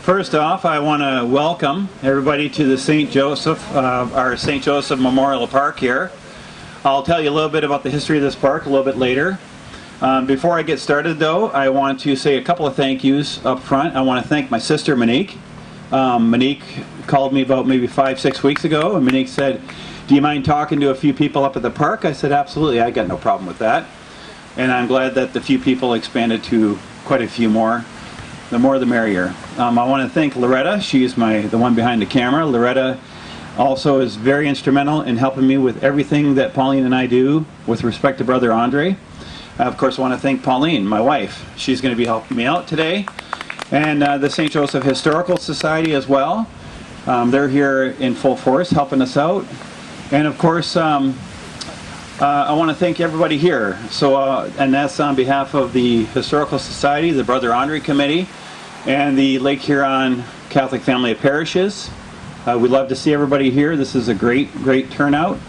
First off, I want to welcome everybody to the our St. Joseph Memorial Park here. I'll tell you a little bit about the history of this park a little bit later. Before I get started though, I want to say a couple of thank yous up front. I want to thank my sister Monique. Monique called me about maybe 5-6 weeks ago, and Monique said, "Do you mind talking to a few people up at the park?" I said, "Absolutely, I got no problem with that." And I'm glad that the few people expanded to quite a few more. The more the merrier. I want to thank Loretta. She's the one behind the camera. Loretta also is very instrumental in helping me with everything that Pauline and I do with respect to Brother Andre. I of course want to thank Pauline, my wife. She's going to be helping me out today. And the St. Joseph Historical Society as well. They're here in full force helping us out. And of course I want to thank everybody here. So, and that's on behalf of the Historical Society, the Brother Andre Committee, and the Lake Huron Catholic Family of Parishes. We'd love to see everybody here. This is a great turnout.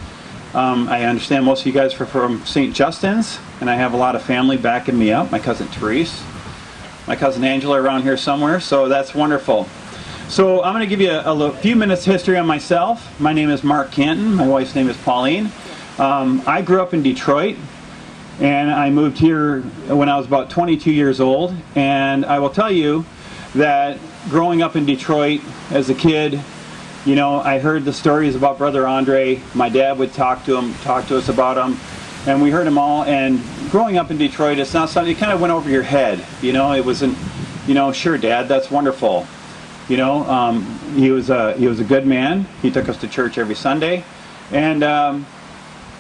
I understand most of you guys are from St. Justin's, and I have a lot of family backing me up. My cousin Therese, my cousin Angela around here somewhere, so that's wonderful. So I'm going to give you a few minutes history on myself. My name is Mark Canton. My wife's name is Pauline. I grew up in Detroit, and I moved here when I was about 22 years old, and I will tell you that growing up in Detroit as a kid, you know, I heard the stories about Brother Andre. My dad would talk to us about him, and we heard them all. And growing up in Detroit, it's not something, it kind of went over your head, you know. It wasn't, you know, sure, Dad, that's wonderful, you know. He was a good man. He took us to church every Sunday, and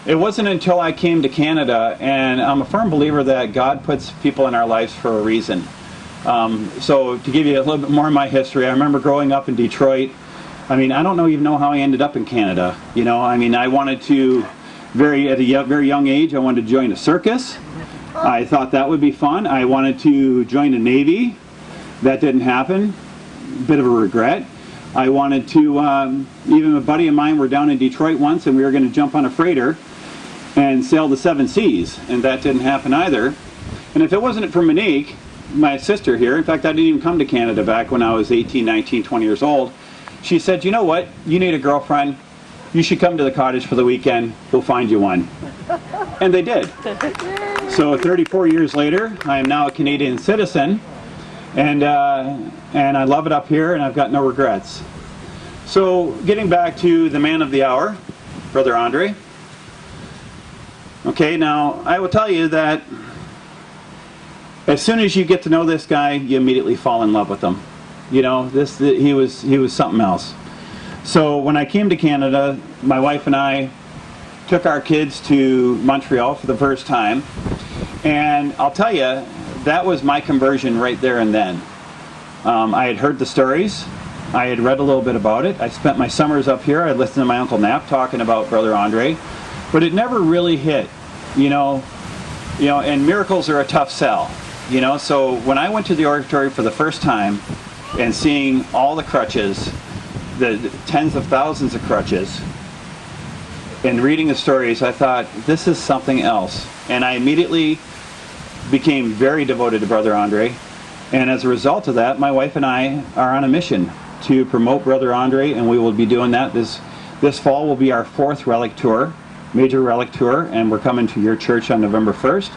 it wasn't until I came to Canada, and I'm a firm believer that God puts people in our lives for a reason. So to give you a little bit more of my history, I remember growing up in Detroit. I mean, I don't even know how I ended up in Canada. You know, I mean, I wanted to, at a very young age, I wanted to join a circus. I thought that would be fun. I wanted to join the Navy. That didn't happen. Bit of a regret. I wanted to, even a buddy of mine were down in Detroit once, and we were going to jump on a freighter and sail the 7 seas, and that didn't happen either. And if it wasn't for Monique, my sister here, in fact, I didn't even come to Canada back when I was 18, 19, 20 years old. She said, "You know what? You need a girlfriend. You should come to the cottage for the weekend. We'll find you one." And they did. So 34 years later, I am now a Canadian citizen, and I love it up here, and I've got no regrets. So getting back to the man of the hour, Brother Andre. Okay, now I will tell you that as soon as you get to know this guy, you immediately fall in love with him. You know, he was something else. So when I came to Canada, my wife and I took our kids to Montreal for the first time, and I'll tell you, that was my conversion right there and then. I had heard the stories. I had read a little bit about it. I spent my summers up here. I listened to my Uncle Knapp talking about Brother Andre, but it never really hit. You know, and miracles are a tough sell. You know, so when I went to the oratory for the first time and seeing all the crutches, the tens of thousands of crutches, and reading the stories, I thought, this is something else. And I immediately became very devoted to Brother Andre. And as a result of that, my wife and I are on a mission to promote Brother Andre, and we will be doing that. This fall will be our 4th relic tour, major relic tour, and we're coming to your church on November 1st.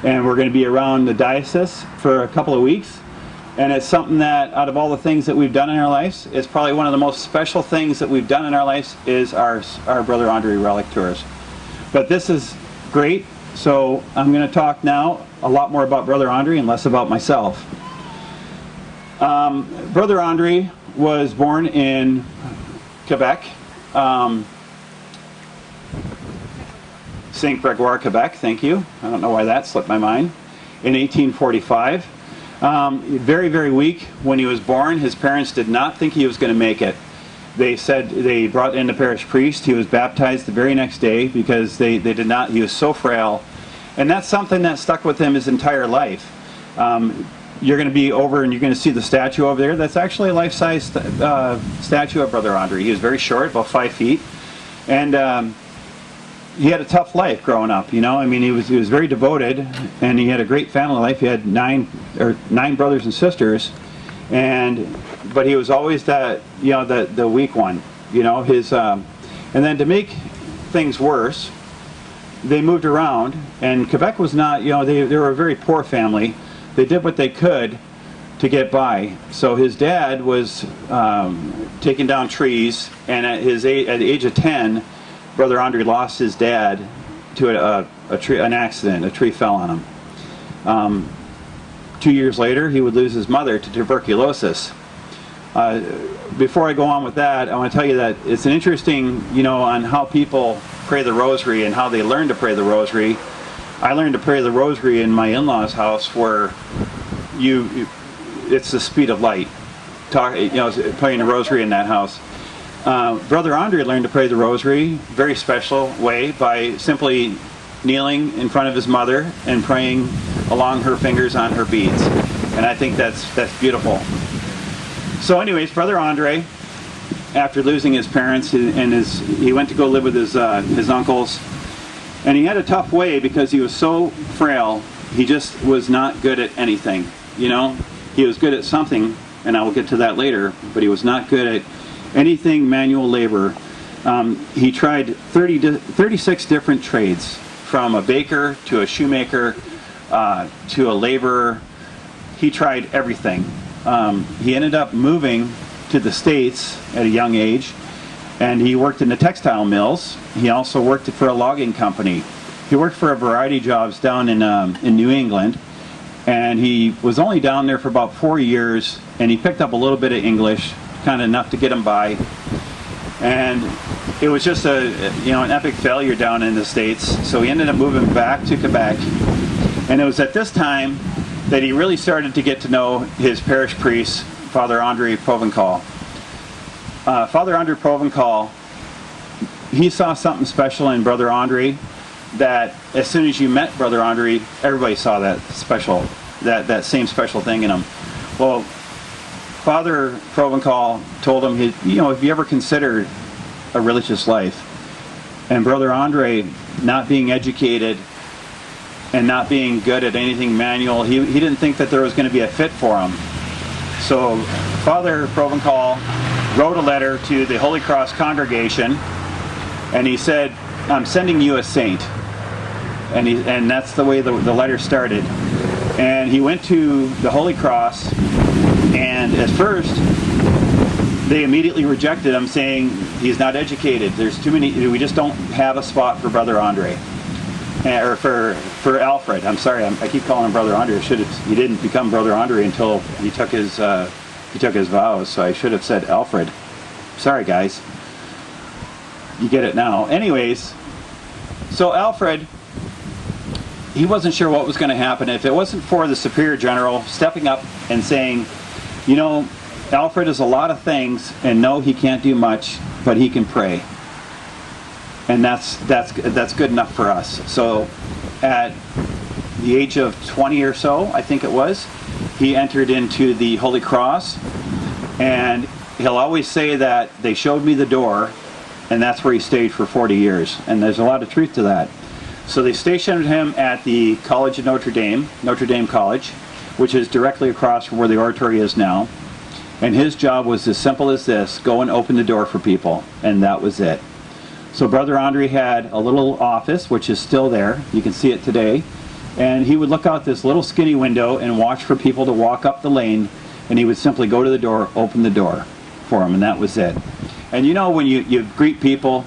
And we're going to be around the diocese for a couple of weeks. And it's something that, out of all the things that we've done in our lives, it's probably one of the most special things that we've done in our lives is our Brother Andre relic tours. But this is great, so I'm going to talk now a lot more about Brother Andre and less about myself. Brother Andre was born in Quebec, St. Gregoire, Quebec, thank you. I don't know why that slipped my mind. In 1845. Very, very weak when he was born. His parents did not think he was going to make it. They said they brought in the parish priest. He was baptized the very next day because they did not, he was so frail. And that's something that stuck with him his entire life. You're going to be over and you're going to see the statue over there. That's actually a life-size statue of Brother Andre. He was very short, about 5 feet. And he had a tough life growing up, you know. I mean, he was very devoted, and he had a great family life. He had nine brothers and sisters, but he was always that, you know, the weak one, you know. And then to make things worse, they moved around, and Quebec was not, you know, they were a very poor family. They did what they could to get by. So his dad was taking down trees, and at the age of 10, Brother Andre lost his dad to an accident. A tree fell on him. 2 years later, he would lose his mother to tuberculosis. Before I go on with that, I want to tell you that it's an interesting, you know, on how people pray the rosary and how they learn to pray the rosary. I learned to pray the rosary in my in-laws' house, where it's the speed of light. You know, praying the rosary in that house. Brother Andre learned to pray the rosary very special way by simply kneeling in front of his mother and praying along her fingers on her beads, and I think that's beautiful. So, anyways, Brother Andre, after losing his parents, he went to go live with his uncles, and he had a tough way because he was so frail. He just was not good at anything. You know, he was good at something, and I will get to that later, but he was not good at anything manual labor. He tried 36 different trades, from a baker to a shoemaker to a laborer. He tried everything. He ended up moving to the States at a young age, and he worked in the textile mills. He also worked for a logging company. He worked for a variety of jobs down in New England, and he was only down there for about 4 years, and he picked up a little bit of English, kind of enough to get him by. And it was just an epic failure down in the States, so he ended up moving back to Quebec. And it was at this time that he really started to get to know his parish priest, Father Andre Provencal. Father Andre Provencal, he saw something special in Brother Andre, that as soon as you met Brother Andre, everybody saw that same special thing in him. Well, Father Provencal told him, have you ever considered a religious life? And Brother Andre, not being educated and not being good at anything manual, he didn't think that there was going to be a fit for him. So Father Provencal wrote a letter to the Holy Cross congregation, and he said, "I'm sending you a saint." And that's the way the letter started. And he went to the Holy Cross, and at first they immediately rejected him, saying he's not educated. There's too many. We just don't have a spot for Brother Andre, or for Alfred. I'm sorry, I keep calling him Brother Andre. He didn't become Brother Andre until he took his vows. So I should have said Alfred. Sorry, guys. You get it now. Anyways, so Alfred, he wasn't sure what was going to happen if it wasn't for the Superior General stepping up and saying, Alfred is a lot of things, and no, he can't do much, but he can pray. And that's good enough for us. So at the age of 20 or so, I think it was, he entered into the Holy Cross, and he'll always say that they showed me the door, and that's where he stayed for 40 years. And there's a lot of truth to that. So they stationed him at the College of Notre Dame College, which is directly across from where the oratory is now. And his job was as simple as this: go and open the door for people, and that was it. So Brother Andre had a little office, which is still there. You can see it today. And he would look out this little skinny window and watch for people to walk up the lane, and he would simply go to the door, open the door for them, and that was it. And when you greet people,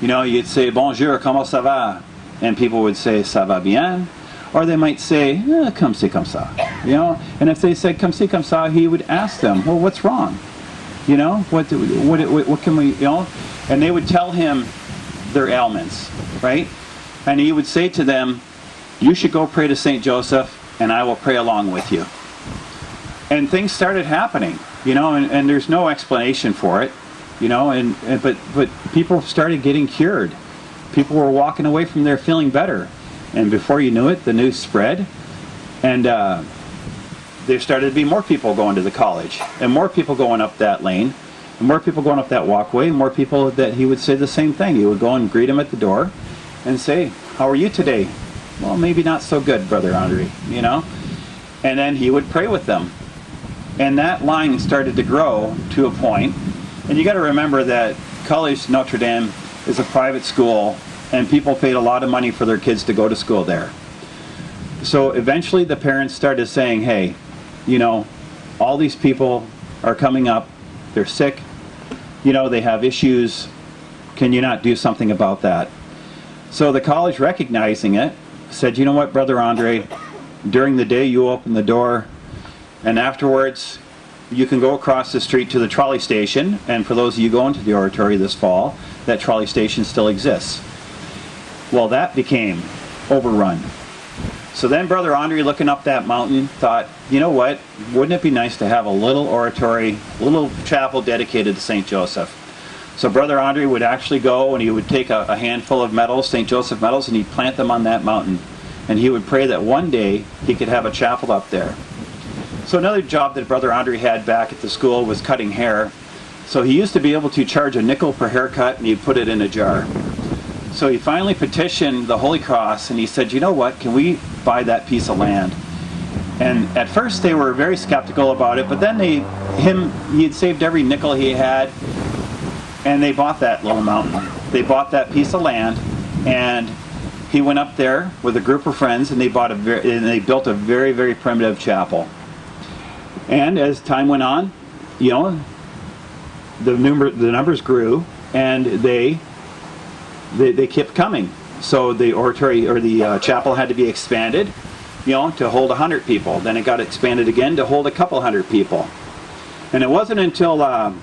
you'd say, "Bonjour, comment ça va?" And people would say, "Ça va bien?" Or they might say, "Comme ci, comme ça." And if they said, "Comme ci, comme ça," he would ask them, "Well, what's wrong? What can we, And they would tell him their ailments, right? And he would say to them, "You should go pray to St. Joseph, and I will pray along with you." And things started happening, and there's no explanation for it, but people started getting cured. People were walking away from there feeling better. And before you knew it, the news spread, and there started to be more people going to the college, and more people going up that lane, and more people going up that walkway, and more people that he would say the same thing. He would go and greet him at the door and say, "How are you today?" "Well, maybe not so good, Brother Andre," And then he would pray with them. And that line started to grow to a point. And you got to remember that College Notre Dame is a private school, and people paid a lot of money for their kids to go to school there. So eventually the parents started saying, hey, you know, all these people are coming up, they're sick, you know, they have issues, can you not do something about that? So the college, recognizing it, said, you know what, Brother Andre, during the day you open the door, and afterwards you can go across the street to the trolley station, and for those of you going to the oratory this fall, that trolley station still exists. Well, that became overrun. So then Brother Andre, looking up that mountain, thought, you know what, wouldn't it be nice to have a little oratory, a little chapel dedicated to St. Joseph? So Brother Andre would actually go and he would take a handful of medals, St. Joseph medals, and he'd plant them on that mountain. And he would pray that one day he could have a chapel up there. So another job that Brother Andre had back at the school was cutting hair. So he used to be able to charge a nickel per haircut, and he'd put it in a jar. So he finally petitioned the Holy Cross, and he said, you know what, can we buy that piece of land? And at first they were very skeptical about it, but then he had saved every nickel he had, and they bought that little mountain. They bought that piece of land, and he went up there with a group of friends, and they built a very, very primitive chapel. And as time went on, you know, the numbers grew, and they kept coming. So the oratory, or the chapel, had to be expanded, you know, to hold 100 people. Then it got expanded again to hold a couple hundred people. And it wasn't until about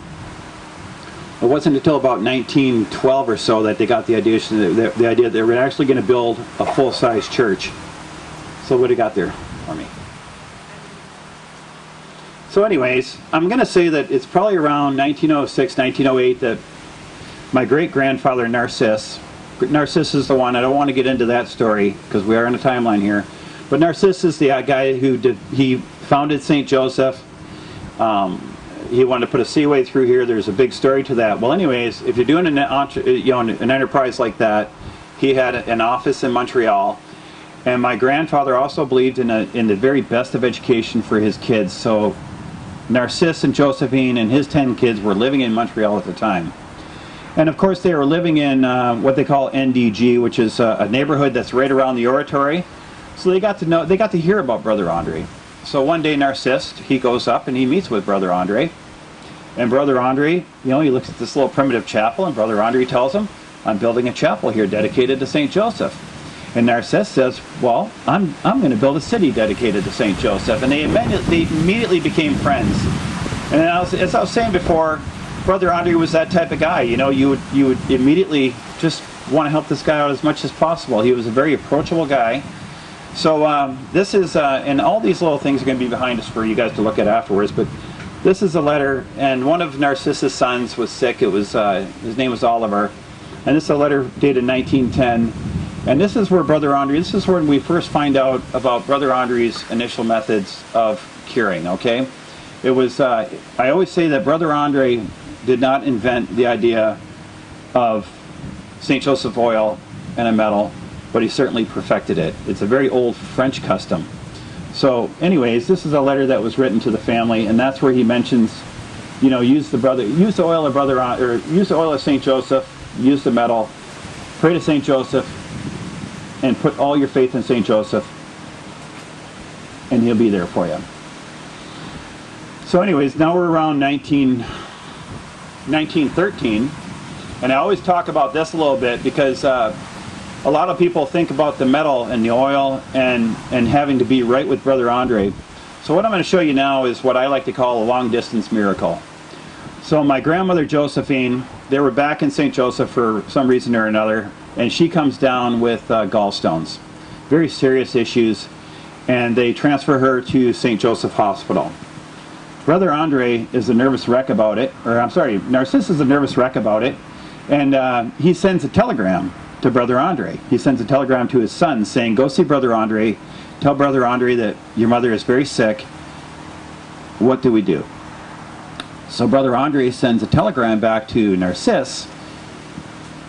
1912 or so that they got the idea that they were actually going to build a full-size church. So what do you got there for me? So anyways, I'm going to say that it's probably around 1906, 1908 that my great-grandfather Narcisse is the one, I don't want to get into that story because we are in a timeline here, but Narcisse is the guy he founded St. Joseph. He wanted to put a seaway through here. There's a big story to that. Well, anyways, if you're doing an enterprise like that, he had an office in Montreal, and my grandfather also believed in the very best of education for his kids. So Narcisse and Josephine and his 10 kids were living in Montreal at the time. And of course they were living in what they call NDG, which is a neighborhood that's right around the oratory. So they got to hear about Brother Andre. So one day Narcisse, he goes up and he meets with Brother Andre. And Brother Andre, you know, he looks at this little primitive chapel, and Brother Andre tells him, I'm building a chapel here dedicated to St. Joseph. And Narcisse says, well, I'm going to build a city dedicated to St. Joseph. And they immediately became friends. And as I was saying before, Brother Andre was that type of guy. You know, you would immediately just want to help this guy out as much as possible. He was a very approachable guy. So this is, and all these little things are going to be behind us for you guys to look at afterwards, but this is a letter, and one of Narcisse's sons was sick. It was, his name was Oliver, and this is a letter dated 1910, and this is where Brother Andre, this is when we first find out about Brother Andre's initial methods of curing, okay? It was, I always say that Brother Andre did not invent the idea of St. Joseph oil and a medal, but he certainly perfected it. It's a very old French custom. So anyways, this is a letter that was written to the family, and that's where he mentions, you know, use the oil of St. Joseph, use the medal, pray to St. Joseph, and put all your faith in St. Joseph, and he'll be there for you. So anyways, now we're around 1913, and I always talk about this a little bit because a lot of people think about the medal and the oil and having to be right with Brother Andre. So what I'm going to show you now is what I like to call a long-distance miracle. So my grandmother Josephine, they were back in St. Joseph for some reason or another, and she comes down with gallstones, very serious issues, and they transfer her to St. Joseph Hospital. Brother Andre is a nervous wreck about it, or I'm sorry, Narcisse is a nervous wreck about it, and he sends a telegram to Brother Andre. He sends a telegram to his son saying, go see Brother Andre, tell Brother Andre that your mother is very sick, what do we do? So Brother Andre sends a telegram back to Narcisse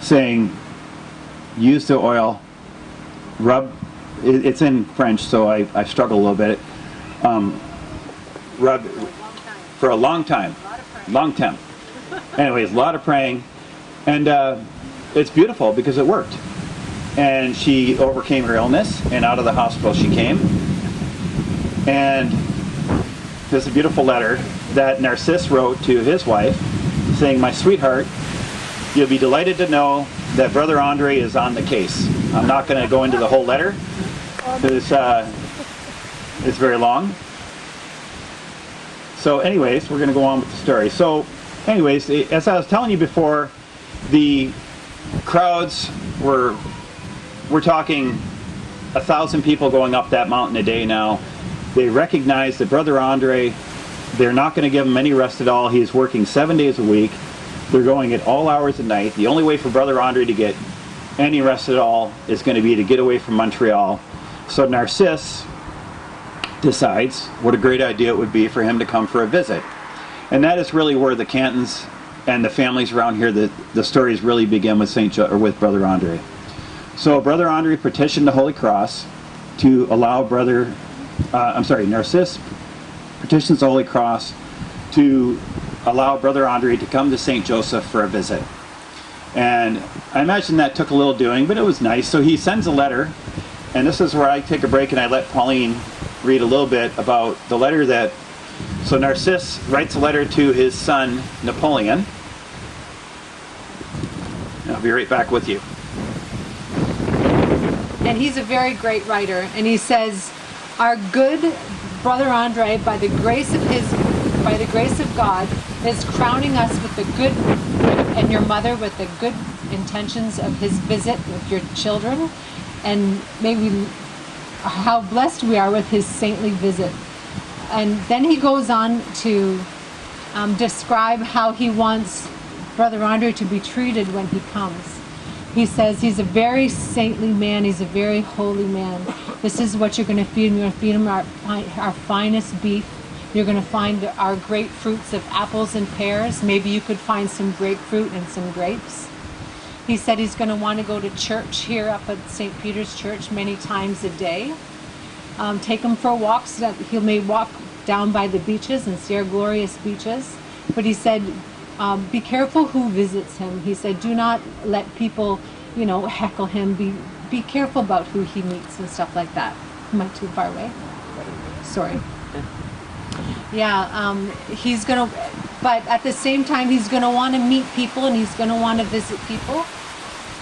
saying, use the oil, rub, it's in French so I struggle a little bit, rub, for a long time. Long time. Anyways, a lot of praying. And it's beautiful because it worked. And she overcame her illness, and out of the hospital she came. And there's a beautiful letter that Narcisse wrote to his wife, saying, "My sweetheart, you'll be delighted to know that Brother Andre is on the case." I'm not going to go into the whole letter, because it's very long. So anyways, we're going to go on with the story. So anyways, as I was telling you before, the crowds we're talking 1,000 people going up that mountain a day now. They recognize that Brother Andre, they're not going to give him any rest at all. He's working 7 days a week. They're going at all hours at night. The only way for Brother Andre to get any rest at all is going to be to get away from Montreal. So Narcisse decides what a great idea it would be for him to come for a visit. And that is really where the Cantons and the families around here, the stories really begin with with Brother Andre. So Brother Andre petitioned the Holy Cross to allow Narcisse petitions the Holy Cross to allow Brother Andre to come to St. Joseph for a visit. And I imagine that took a little doing, but it was nice. So he sends a letter, and this is where I take a break and I let Pauline read a little bit about the letter that... So Narcisse writes a letter to his son, Napoleon. I'll be right back with you. And he's a very great writer, and he says, "Our good Brother Andre, by the grace of God, is crowning us with the good, and your mother with the good intentions of his visit with your children, and how blessed we are with his saintly visit." And then he goes on to describe how he wants Brother Andre to be treated when he comes. He says he's a very saintly man, he's a very holy man. This is what you're going to feed him. You're going to feed him our finest beef. You're going to find our great fruits of apples and pears. Maybe you could find some grapefruit and some grapes. He said he's going to want to go to church here up at St. Peter's Church many times a day. Take him for walks. So that he may walk down by the beaches and see our glorious beaches. But he said, be careful who visits him. He said, do not let people, heckle him. Be careful about who he meets and stuff like that. Am I too far away? Sorry. Yeah, he's going to, but at the same time, he's going to want to meet people and he's going to want to visit people.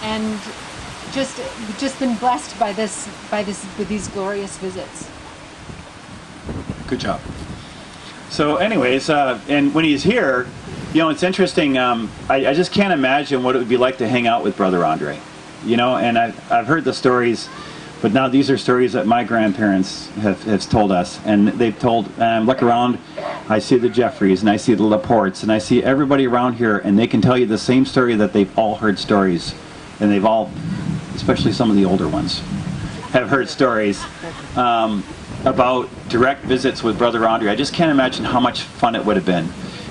And just been blessed with these glorious visits. Good job. So anyways, and when he's here, it's interesting, I just can't imagine what it would be like to hang out with Brother Andre. And I've heard the stories, but now these are stories that my grandparents have told us. And they've told, look around, I see the Jeffreys, and I see the Laportes, and I see everybody around here, and they can tell you the same story that they've all heard stories. And they've all, especially some of the older ones, have heard stories about direct visits with Brother Andre. I just can't imagine how much fun it would have been.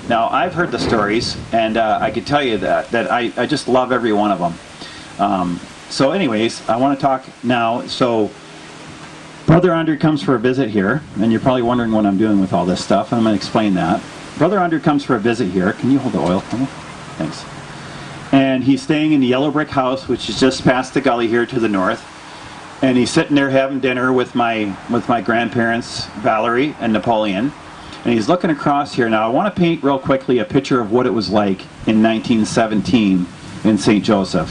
Now, I've heard the stories, and I can tell you that I just love every one of them. So anyways, I want to talk now. So Brother Andre comes for a visit here, and you're probably wondering what I'm doing with all this stuff, and I'm going to explain that. Brother Andre comes for a visit here. Can you hold the oil for me? Thanks. And he's staying in the yellow brick house, which is just past the gully here to the north. And he's sitting there having dinner with my grandparents, Valerie and Napoleon. And he's looking across here. Now, I want to paint real quickly a picture of what it was like in 1917 in St. Joseph.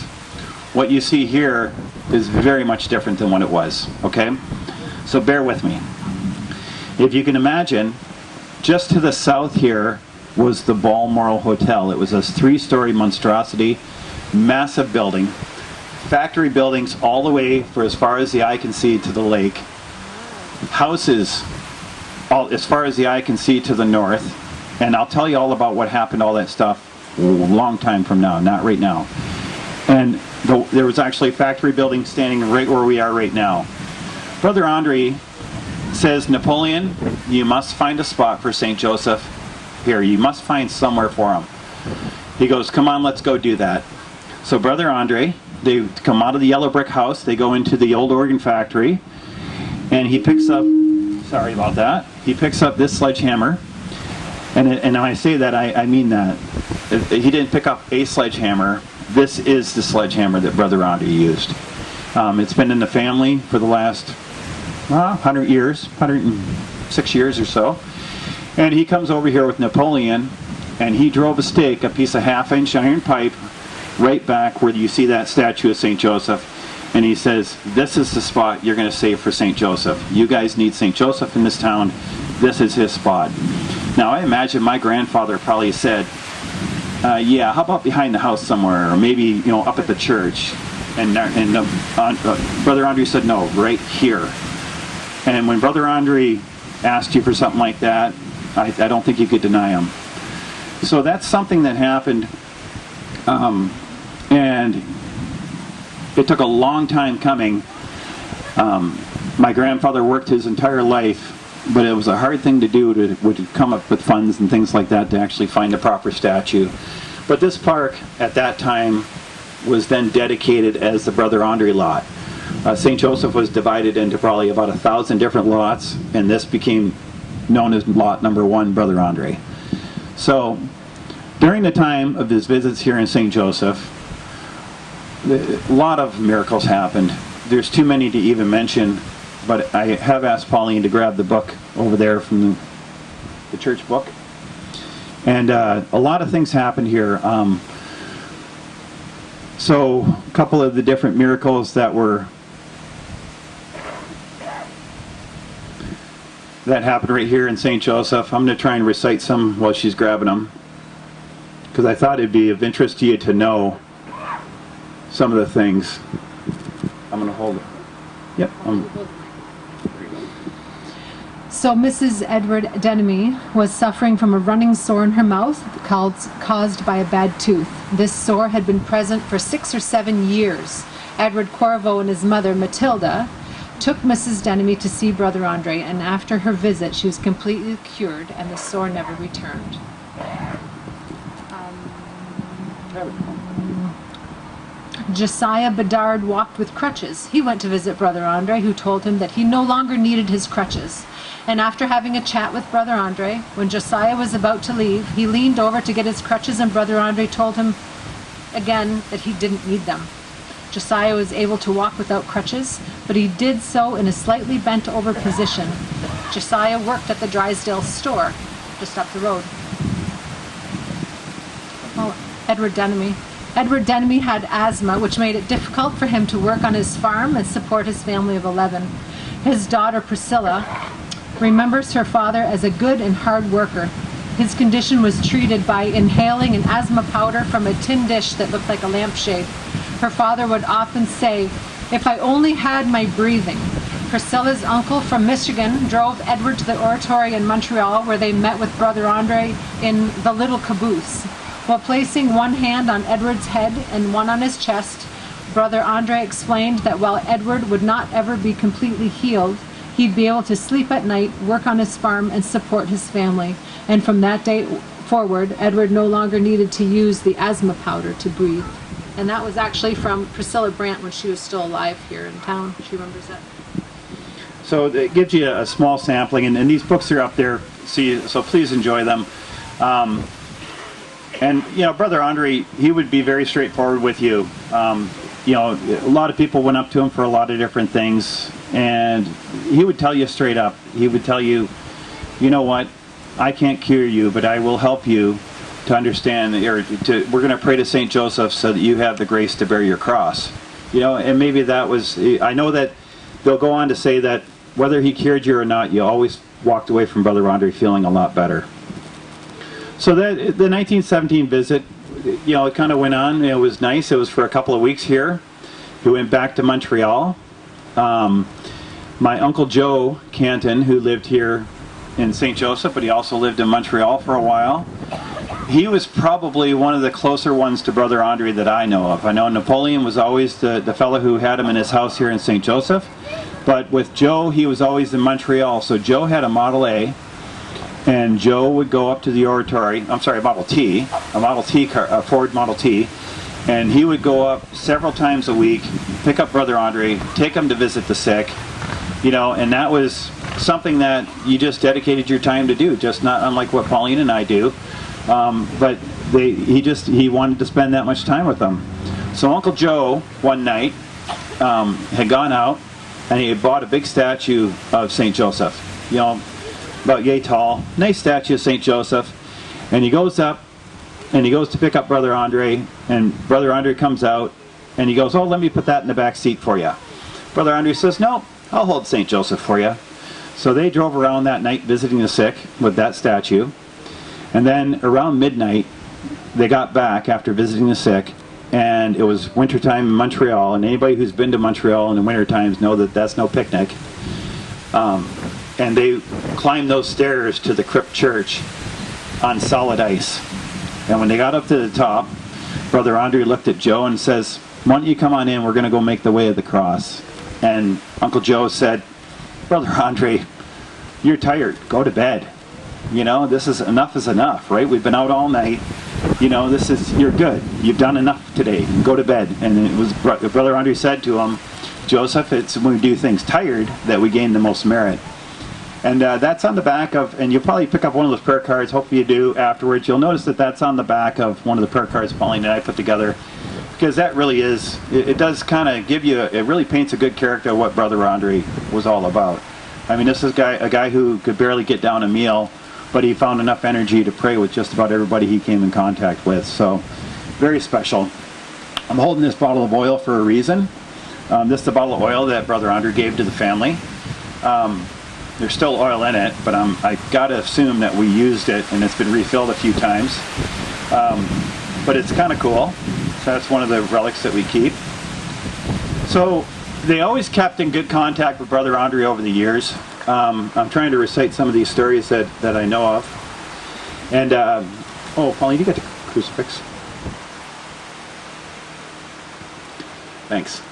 What you see here is very much different than what it was, okay? So bear with me. If you can imagine, just to the south here was the Balmoral Hotel. It was a 3-story monstrosity, massive building, factory buildings all the way for as far as the eye can see to the lake, houses all as far as the eye can see to the north, and I'll tell you all about what happened, all that stuff, a long time from now, not right now. And there was actually a factory building standing right where we are right now. Brother Andre says, Napoleon, you must find a spot for St. Joseph here. You must find somewhere for him. He goes, come on, let's go do that. So Brother Andre, they come out of the yellow brick house, they go into the old organ factory, and he picks up, sorry about that, he picks up this sledgehammer, And when I say that, I mean that. He didn't pick up a sledgehammer. This is the sledgehammer that Brother Andre used. It's been in the family for the last 100 years, 106 years or so. And he comes over here with Napoleon, and he drove a stake, a piece of half-inch iron pipe, right back where you see that statue of St. Joseph. And he says, this is the spot you're going to save for St. Joseph. You guys need St. Joseph in this town. This is his spot. Now, I imagine my grandfather probably said, yeah, how about behind the house somewhere, or maybe, up at the church. And Brother Andre said, no, right here. And when Brother Andre asked you for something like that, I don't think you could deny him. So that's something that happened, and it took a long time coming. My grandfather worked his entire life, but it was a hard thing to do to come up with funds and things like that to actually find a proper statue. But this park at that time was then dedicated as the Brother Andre lot. St. Joseph was divided into probably about 1,000 different lots, and this became known as lot number 1, Brother Andre. So during the time of his visits here in St. Joseph, a lot of miracles happened. There's too many to even mention, but I have asked Pauline to grab the book over there from the church book. And a lot of things happened here. So a couple of the different miracles that happened right here in St. Joseph. I'm going to try and recite some while she's grabbing them, because I thought it'd be of interest to you to know some of the things. I'm going to hold it. Yep. So Mrs. Edward Denemy was suffering from a running sore in her mouth caused by a bad tooth. This sore had been present for 6 or 7 years. Edward Corvo and his mother, Matilda, took Mrs. Denemy to see Brother Andre, and after her visit she was completely cured and the sore never returned. Josiah Bedard walked with crutches. He went to visit Brother Andre, who told him that he no longer needed his crutches. And after having a chat with Brother Andre, when Josiah was about to leave, he leaned over to get his crutches, and Brother Andre told him again that he didn't need them. Josiah was able to walk without crutches, but he did so in a slightly bent over position. Josiah worked at the Drysdale store, just up the road. Oh, Edward Denemy. Edward Denemy had asthma, which made it difficult for him to work on his farm and support his family of 11. His daughter Priscilla remembers her father as a good and hard worker. His condition was treated by inhaling an asthma powder from a tin dish that looked like a lampshade. Her father would often say, "If I only had my breathing." Priscilla's uncle from Michigan drove Edward to the oratory in Montreal, where they met with Brother Andre in the little caboose. While placing one hand on Edward's head and one on his chest, Brother Andre explained that while Edward would not ever be completely healed, he'd be able to sleep at night, work on his farm, and support his family. And from that day forward, Edward no longer needed to use the asthma powder to breathe. And that was actually from Priscilla Brandt when she was still alive here in town. She remembers that. So it gives you a small sampling, and these books are up there, so please enjoy them. And Brother Andre, he would be very straightforward with you. A lot of people went up to him for a lot of different things, and he would tell you straight up. He would tell you, you know what, I can't cure you, but I will help you to understand, we're going to pray to St. Joseph so that you have the grace to bear your cross. And maybe that was, I know that they'll go on to say that whether he cured you or not, you always walked away from Brother Andre feeling a lot better. So the 1917 visit, it kind of went on. It was nice. It was for a couple of weeks here. He went back to Montreal. My Uncle Joe Canton, who lived here in St. Joseph, but he also lived in Montreal for a while. He was probably one of the closer ones to Brother Andre that I know of. I know Napoleon was always the fellow who had him in his house here in St. Joseph, but with Joe, he was always in Montreal. So Joe had a Model A, and Joe would go up to the oratory, Model T, a Model T car, a Ford Model T, and he would go up several times a week, pick up Brother Andre, take him to visit the sick. You know, and that was something that you just dedicated your time to do, just not unlike what Pauline and I do. But he wanted to spend that much time with them. So Uncle Joe one night had gone out and he had bought a big statue of St. Joseph, you know, about yay tall, nice statue of St. Joseph. And he goes up and he goes to pick up Brother Andre, and Brother Andre comes out and he goes, "Oh, let me put that in the back seat for you." Brother Andre says, "No, I'll hold St. Joseph for you." So they drove around that night visiting the sick with that statue. And then around midnight, they got back after visiting the sick, and it was wintertime in Montreal, and anybody who's been to Montreal in the winter times know that that's no picnic. And they climbed those stairs to the crypt church on solid ice. And when they got up to the top, Brother Andre looked at Joe and says, "Why don't you come on in, we're going to go make the way of the cross." And Uncle Joe said, "Brother Andre, you're tired, go to bed. You know, this is enough, right? We've been out all night. You know, you're good. You've done enough today. Go to bed." And it was Brother Andre said to him, "Joseph, it's when we do things tired that we gain the most merit." And that's on the back of, and you'll probably pick up one of those prayer cards, hopefully you do afterwards. You'll notice that that's on the back of one of the prayer cards Pauline and I put together, because that really is, it does kind of give you, it really paints a good character of what Brother Andre was all about. I mean, this is a guy who could barely get down a meal, but he found enough energy to pray with just about everybody he came in contact with. So, very special. I'm holding this bottle of oil for a reason. This is the bottle of oil that Brother Andre gave to the family. There's still oil in it, but I gotta assume that we used it and it's been refilled a few times. But it's kind of cool. So that's one of the relics that we keep. So they always kept in good contact with Brother Andre over the years. I'm trying to recite some of these stories that I know of. And, oh, Pauline, you got the crucifix? Thanks.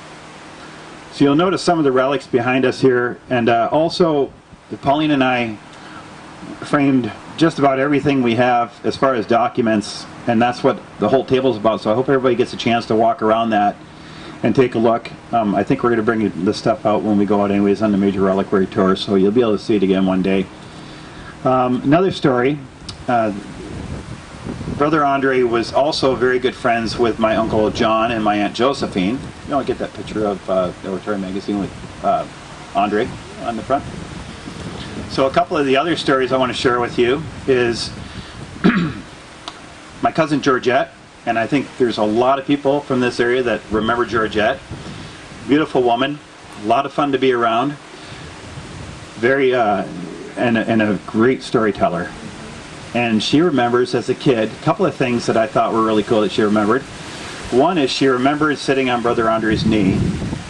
So you'll notice some of the relics behind us here, and also Pauline and I framed just about everything we have as far as documents, and that's what the whole table's about. So I hope everybody gets a chance to walk around that and take a look. I think we're going to bring this stuff out when we go out anyways on the major reliquary tour, so you'll be able to see it again one day. Another story, Brother Andre was also very good friends with my Uncle John and my Aunt Josephine. You know, I get that picture of the Oratory magazine with Andre on the front. So a couple of the other stories I want to share with you is my cousin Georgette, and I think there's a lot of people from this area that remember Georgette. Beautiful woman, a lot of fun to be around, very and a great storyteller. And she remembers as a kid a couple of things that I thought were really cool that she remembered. One is she remembered sitting on Brother Andre's knee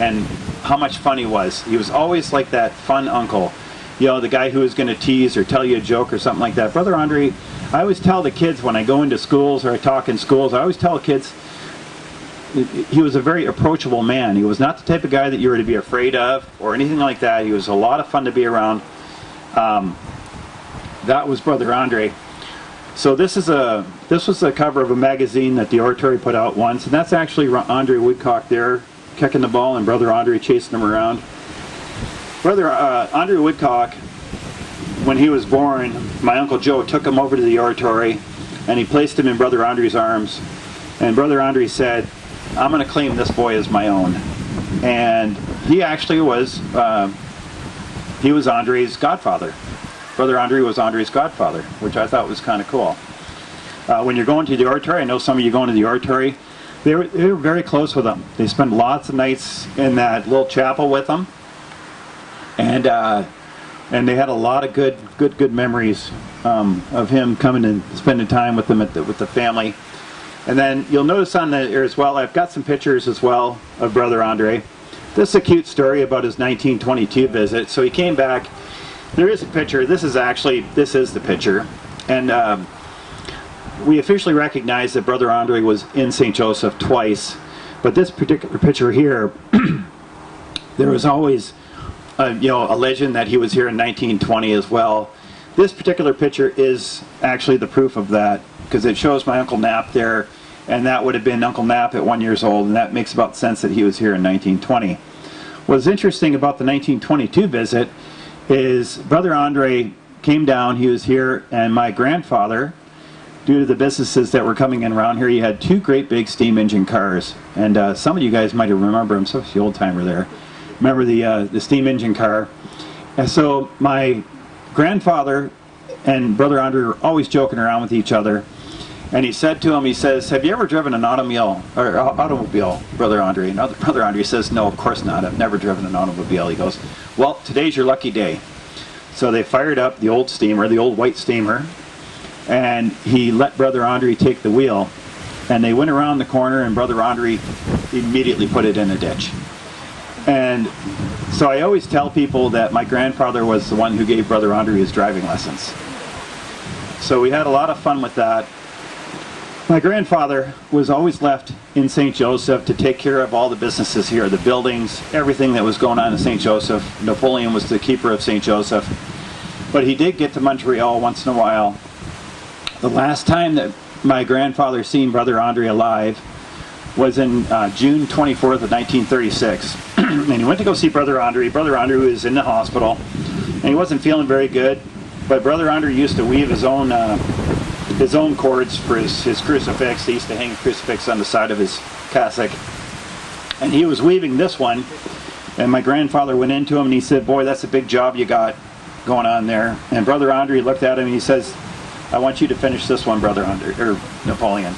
and how much fun he was. He was always like that fun uncle, you know, the guy who was going to tease or tell you a joke or something like that. Brother Andre, I always tell the kids when I go into schools or I talk in schools, I always tell kids he was a very approachable man. He was not the type of guy that you were to be afraid of or anything like that. He was a lot of fun to be around. That was Brother Andre. So this was the cover of a magazine that the Oratory put out once, and that's actually Andre Woodcock there kicking the ball and Brother Andre chasing him around. Brother Andre Woodcock, when he was born, my Uncle Joe took him over to the Oratory and he placed him in Brother Andre's arms, and Brother Andre said, "I'm going to claim this boy as my own." And he actually was Andre's godfather. Brother Andre was Andre's godfather, which I thought was kind of cool. When you're going to the Oratory, I know some of you going to the Oratory, they were very close with him. They spent lots of nights in that little chapel with him, and they had a lot of good memories of him coming and spending time with them with the family. And then you'll notice on there as well, I've got some pictures as well of Brother Andre. This is a cute story about his 1922 visit. So he came back. There is a picture. This is the picture. And we officially recognize that Brother Andre was in St. Joseph twice. But this particular picture here, there was always a legend that he was here in 1920 as well. This particular picture is actually the proof of that, because it shows my Uncle Knapp there, and that would have been Uncle Knapp at 1 year old, and that makes about sense that he was here in 1920. What's interesting about the 1922 visit is Brother Andre came down, he was here, and my grandfather, due to the businesses that were coming in around here, he had two great big steam engine cars. And some of you guys might remember him, especially the old timer there. Remember the steam engine car. And so my grandfather and Brother Andre were always joking around with each other. And he said to him, he says, "Have you ever driven an automobile, Brother Andre?" And Brother Andre says, "No, of course not. I've never driven an automobile." He goes, "Well, today's your lucky day." So they fired up the old steamer, the old white steamer, and he let Brother Andre take the wheel. And they went around the corner, and Brother Andre immediately put it in a ditch. And so I always tell people that my grandfather was the one who gave Brother Andre his driving lessons. So we had a lot of fun with that. My grandfather was always left in St. Joseph to take care of all the businesses here, the buildings, everything that was going on in St. Joseph. Napoleon was the keeper of St. Joseph. But he did get to Montreal once in a while. The last time that my grandfather seen Brother Andre alive was in June 24th of 1936. And he went to go see Brother Andre. Brother Andre was in the hospital, and he wasn't feeling very good. But Brother Andre used to weave his own cords for his crucifix. He used to hang a crucifix on the side of his cassock. And he was weaving this one, and my grandfather went into him and he said, "Boy, that's a big job you got going on there." And Brother Andre looked at him and he says, "I want you to finish this one, Brother Andre, or Napoleon."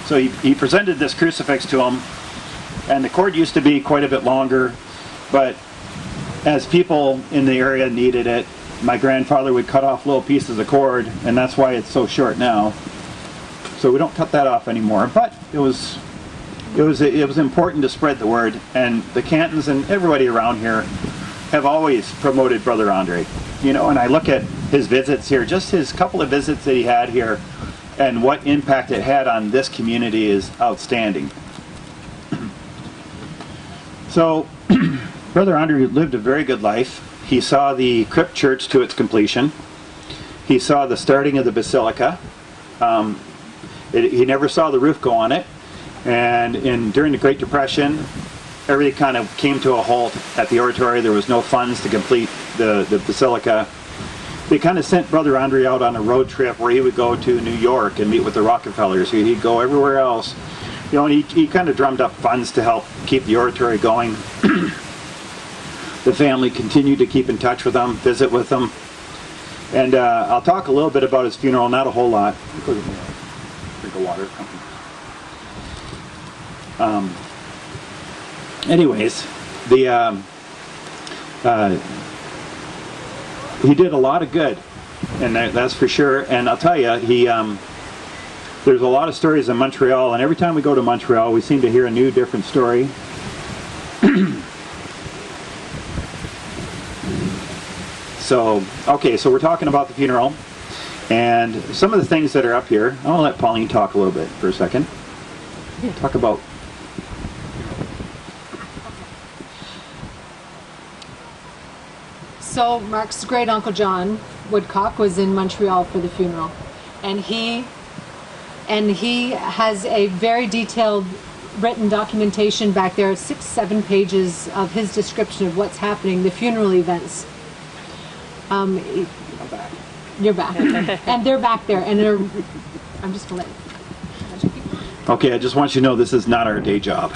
So he presented this crucifix to him, and the cord used to be quite a bit longer, but as people in the area needed it, my grandfather would cut off little pieces of cord, and that's why it's so short now. So we don't cut that off anymore. But it was important to spread the word, and the Cantons and everybody around here have always promoted Brother Andre. You know, and I look at his visits here, just his couple of visits that he had here, and what impact it had on this community is outstanding. So, Brother Andre lived a very good life. He saw the crypt church to its completion. He saw the starting of the basilica. He never saw the roof go on it. And during the Great Depression, everything kind of came to a halt at the oratory. There was no funds to complete the basilica. They kind of sent Brother Andre out on a road trip where he would go to New York and meet with the Rockefellers. He'd go everywhere else. You know, and he kind of drummed up funds to help keep the oratory going. The family continued to keep in touch with him, visit with him. And I'll talk a little bit about his funeral, not a whole lot. Drink of water. Anyways, he did a lot of good, and that's for sure. And I'll tell you, there's a lot of stories in Montreal, and every time we go to Montreal, we seem to hear a new, different story. So, okay, so we're talking about the funeral, and some of the things that are up here. I'll let Pauline talk a little bit for a second. Talk about. So Mark's great uncle John Woodcock was in Montreal for the funeral, and he has a very detailed written documentation back there, 6-7 pages of his description of what's happening, the funeral events. You're back, and they're back there, and I'm just gonna let you keep. Okay, I just want you to know this is not our day job.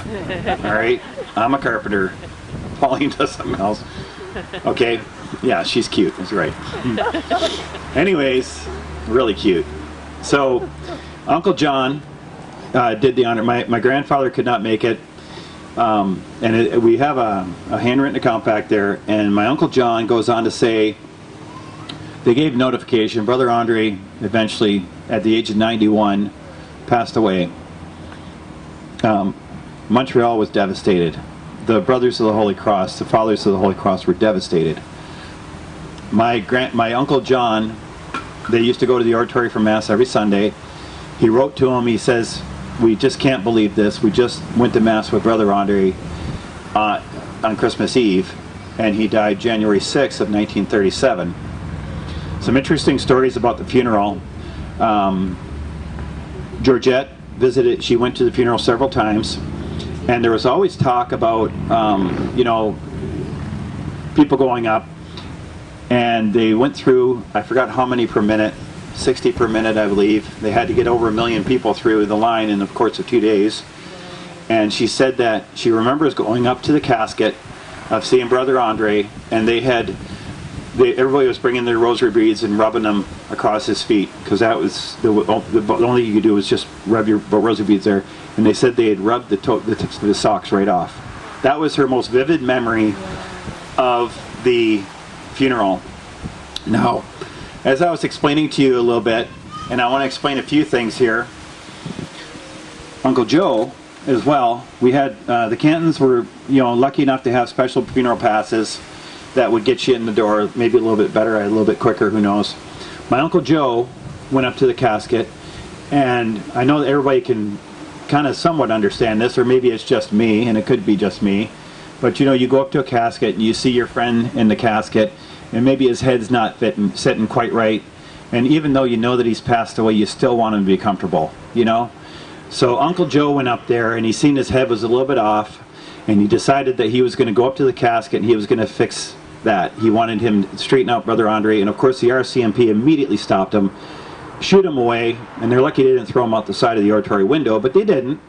All right, I'm a carpenter. Pauline does something else. Okay, yeah, she's cute. That's right. Anyways, really cute. So, Uncle John did the honor. My grandfather could not make it, and we have a handwritten account back there. And my Uncle John goes on to say, they gave notification. Brother Andre eventually, at the age of 91, passed away. Montreal was devastated. The Brothers of the Holy Cross, the Fathers of the Holy Cross, were devastated. My Uncle John, they used to go to the oratory for Mass every Sunday. He wrote to him, he says, "We just can't believe this. We just went to Mass with Brother Andre on Christmas Eve, and he died January 6th of 1937. Some interesting stories about the funeral. Georgette visited, she went to the funeral several times, and there was always talk about, you know, people going up, and they went through, I forgot how many per minute, 60 per minute, I believe. They had to get over 1 million people through the line in the course of 2 days. And she said that she remembers going up to the casket of seeing Brother Andre, and everybody was bringing their rosary beads and rubbing them across his feet, because that was the only thing you could do was just rub your rosary beads there. And they said they had rubbed the tips of his socks right off. That was her most vivid memory of the funeral. Now, as I was explaining to you a little bit, and I want to explain a few things here, Uncle Joe as well, we had the Cantons were lucky enough to have special funeral passes that would get you in the door maybe a little bit better, a little bit quicker, who knows. My Uncle Joe went up to the casket, and I know that everybody can kind of somewhat understand this, or maybe it's just me, and it could be just me, but you go up to a casket and you see your friend in the casket, and maybe his head's not sitting quite right, and even though you know that he's passed away, you still want him to be comfortable, So Uncle Joe went up there, and he seen his head was a little bit off, and he decided that he was going to go up to the casket and he was going to fix that. He wanted him to straighten out Brother Andre, and of course the RCMP immediately stopped him, shoot him away, and they're lucky they didn't throw him out the side of the oratory window, but they didn't.